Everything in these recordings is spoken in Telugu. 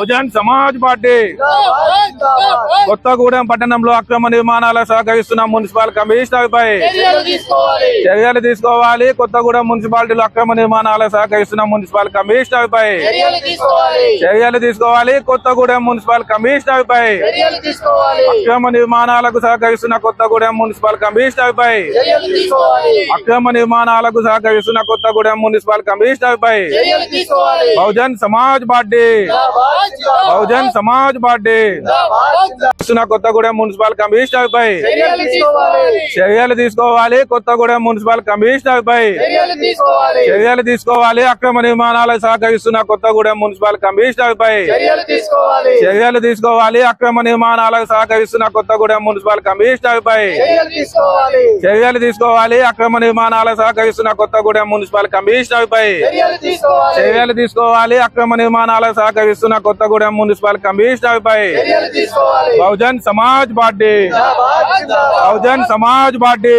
బహుజన్ సమాజ్ పార్టీ కొత్తగూడెం పట్టణంలో అక్రమ నిర్మాణాలకు సహకరిస్తున్న మున్సిపల్ కమిషనర్ పై చర్యలు తీసుకోవాలి. కొత్తగూడెం మున్సిపాలిటీలో అక్రమ నిర్మాణాలకు సహకరిస్తున్న మున్సిపల్ కమిషనర్ పై చర్యలు తీసుకోవాలి. కొత్తగూడెం మున్సిపల్ కమిషనర్ పై అక్రమ నిర్మాణాలకు సహకరిస్తున్న కొత్తగూడెం మున్సిపల్ కమిషనర్ పై అక్రమ నిర్మాణాలకు సహకరిస్తున్న కొత్తగూడెం మున్సిపల్ కమిషనర్ పై Bahujan Samaj party Bahujan Samaj party Kothagudem municipal commissioner పై చర్యలు తీసుకోవాలి. కొత్తగూడెం మున్సిపల్ కమిషనర్ పై చర్యలు తీసుకోవాలి. అక్రమ నిర్మాణాలకు సహకరిస్తున్న కొత్తగూడెం మున్సిపల్ కమిషనర్ పై చర్యలు తీసుకోవాలి. అక్రమ నిర్మాణాలకు సహకరిస్తున్న కొత్తగూడెం మున్సిపల్ కమిషనర్ పై చర్యలు తీసుకోవాలి. అక్రమ నిర్మాణాలకు సహకరిస్తున్న కొత్తగూడెం మున్సిపల్ కమిషనర్ పై చర్యలు తీసుకోవాలి. అక్రమ నిర్మాణాలకు సహకరిస్తున్న కొత్తగూడెం మున్సిపల్ కమిషనర్ పై Bahujan Samaj party Bahujan Samaj party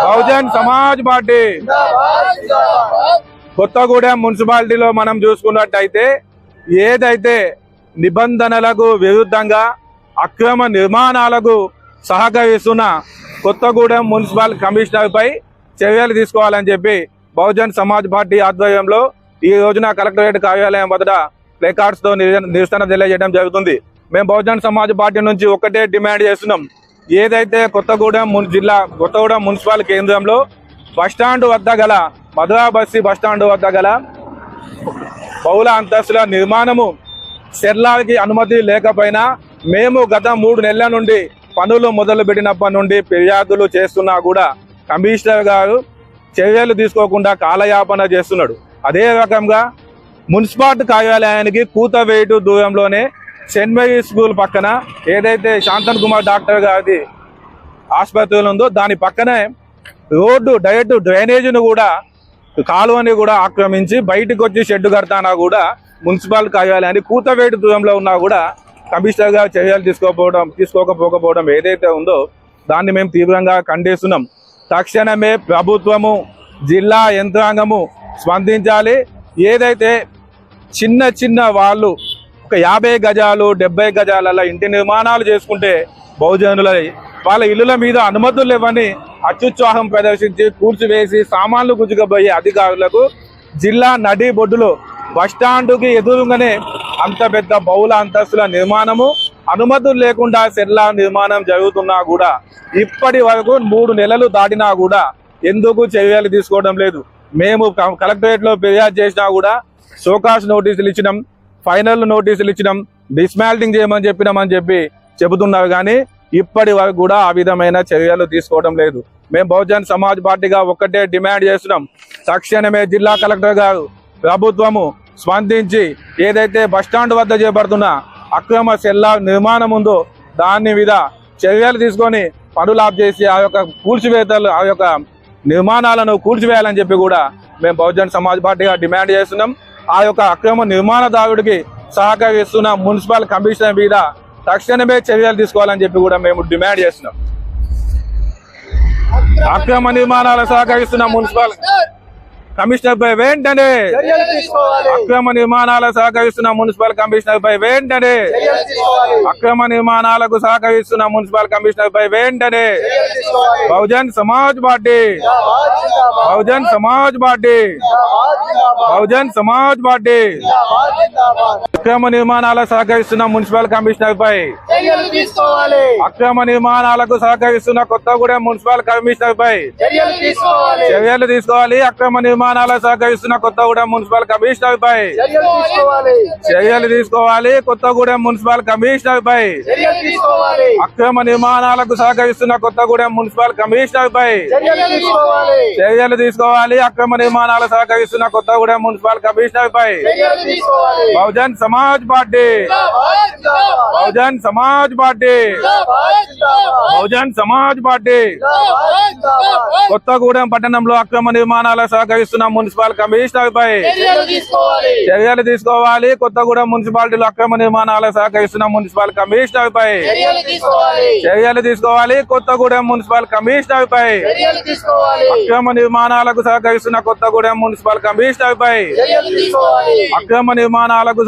Bahujan Samaj party. Kothagudem మున్సిపాలిటీలో మనం చూసుకున్నట్టయితే ఏదైతే నిబంధనలకు విరుద్ధంగా అక్రమ నిర్మాణాలకు సహకరిస్తున్న కొత్తగూడెం మున్సిపల్ కమిషనర్ పై చర్యలు తీసుకోవాలని చెప్పి బహుజన్ సమాజ్ పార్టీ ఆధ్వర్యంలో ఈ రోజున కలెక్టరేట్ కార్యాలయం వద్ద ప్లేకార్డ్స్ తో నిరసన తెలియజేయడం జరుగుతుంది. మేము బహుజన్ సమాజ్ పార్టీ నుంచి ఒకటే డిమాండ్ చేస్తున్నాం. ఏదైతే కొత్తగూడెం మున్సిపల్ కేంద్రంలో బస్టాండ్ వద్ద గల మధురా బస్సి బస్టాండ్ వద్ద గల బహుళ అంతస్తుల నిర్మాణము సెర్లాకి అనుమతి లేకపోయినా మేము గత 3 నెలల నుండి పనులు మొదలు పెట్టినప్పటి నుండి ఫిర్యాదులు చేస్తున్నా కూడా కమిషనర్ గారు చర్యలు తీసుకోకుండా కాలయాపన చేస్తున్నాడు. అదే రకంగా మున్సిపాలిటీ కార్యాలయానికి కూతవేటు దూరంలోనే సెయింట్ మేరీ స్కూల్ పక్కన ఏదైతే శాంతన్ కుమార్ డాక్టర్ గారి ఆసుపత్రి ఉందో దాని పక్కనే రోడ్డు డైరెక్ట్ డ్రైనేజీని కూడా కాలువని కూడా ఆక్రమించి బయటకు వచ్చి షెడ్ కడతానా కూడా మున్సిపల్ కార్యాలయాన్ని కూతవేటు దూరంలో ఉన్నా కూడా కమిషనర్ గారు చర్యలు తీసుకోకపోవడం ఏదైతే ఉందో దాన్ని మేము తీవ్రంగా ఖండిస్తున్నాం. తక్షణమే ప్రభుత్వము జిల్లా యంత్రాంగము స్పందించాలి. ఏదైతే చిన్న వాళ్ళు ఒక 50 గజాలు 70 గజాలలో ఇంటి నిర్మాణాలు చేసుకుంటే బహుజనుల వాళ్ళ ఇళ్ల మీద అనుమతులు ఇవ్వని అత్యుత్సాహం ప్రదర్శించి కూర్చివేసి సామాన్లు గుంజుకుపోయే అధికారులకు జిల్లా నడి బొడ్డులో బస్టాండుకి ఎదురుగానే అంత పెద్ద బహుళ అంతస్తుల నిర్మాణము అనుమతులు లేకుండా సెర్లా నిర్మాణం జరుగుతున్నా కూడా ఇప్పటి వరకు 3 నెలలు దాటినా కూడా ఎందుకు చర్యలు తీసుకోవడం లేదు. మేము కలెక్టరేట్ లో ఫిర్యాదు చేసినా కూడా షోకాస్ నోటీసులు ఇచ్చినాం, ఫైనల్ నోటీసులు ఇచ్చినాం, డిస్మాల్టింగ్ చేయమని చెప్పినామని చెబుతున్నారు. కానీ ఇప్పటి వరకు కూడా ఆ విధమైన చర్యలు తీసుకోవడం లేదు. మేము బహుజన్ సమాజ్ పార్టీగా ఒక్కటే డిమాండ్ చేస్తున్నాం. తక్షణమే జిల్లా కలెక్టర్ గారు ప్రభుత్వము స్పందించి ఏదైతే బస్టాండ్ వద్ద చేపడుతున్న అక్రమ సెల్లా నిర్మాణం ఉందో దాని మీద చర్యలు తీసుకొని పనులు ఆఫ్ చేసి ఆ యొక్క నిర్మాణాలను కూల్చివేయాలని చెప్పి కూడా మేము బహుజన్ సమాజ్ పార్టీగా డిమాండ్ చేస్తున్నాం. ఆ యొక్క అక్రమ నిర్మాణదారుడికి సహకరిస్తున్న మున్సిపల్ కమిషనర్ మీద తక్షణమే చర్యలు తీసుకోవాలని చెప్పి కూడా మేము డిమాండ్ చేస్తున్నాం. అక్రమ నిర్మాణాలకు సహకరిస్తున్న మున్సిపల్ కమిషనర్ పై వెంటనే అక్రమ నిర్మాణాలకు సహకరిస్తున్న మున్సిపల్ కమిషనర్ పై వెంటనే అక్రమ నిర్మాణాలకు సహకరిస్తున్న మున్సిపల్ కమిషనర్ పై వెంటనే Bahujan Samaj party Bahujan Samaj party Bahujan Samaj party అక్రమ నిర్మాణాలకు సహకరిస్తున్న మున్సిపల్ కమిషనర్ పై అక్రమ నిర్మాణాలకు సహకరిస్తున్న కొత్తగూడెం మున్సిపల్ కమిషనర్ పై చర్యలు తీసుకోవాలి. అక్రమ నిర్మాణాలకు సహకరిస్తున్న కొత్తగూడెం మున్సిపల్ కమిషనర్ పై చర్యలు తీసుకోవాలి. కొత్తగూడెం మున్సిపల్ కమిషనర్ పై అక్రమ నిర్మాణాలకు సహకరిస్తున్న కొత్తగూడెం మున్సిపల్ కమిషనర్ పై చర్యలు తీసుకోవాలి. అక్రమ నిర్మాణాలకు సహకరిస్తున్న కొత్తగూడెం మున్సిపల్ కమిషనర్ పై Bahujan Samaj party Bahujan Samaj party Bahujan Samaj party. Kothagudem పట్టణంలో అక్రమ నిర్మాణాలకు సహకరిస్తున్న మున్సిపల్ కమిషనర్ పై చర్యలు తీసుకోవాలి. కొత్తగూడెం మున్సిపాలిటీలో అక్రమ నిర్మాణాలకు సహకరిస్తున్న మున్సిపల్ కమిషనర్ పై చర్యలు తీసుకోవాలి. కొత్తగూడెం మున్సిపల్ కమిషనర్ పై అక్రమ నిర్మాణాలకు సహకరిస్తున్న కొత్తగూడెం మున్సిపల్ కమిషనర్ పై అక్రమ నిర్మాణాలకు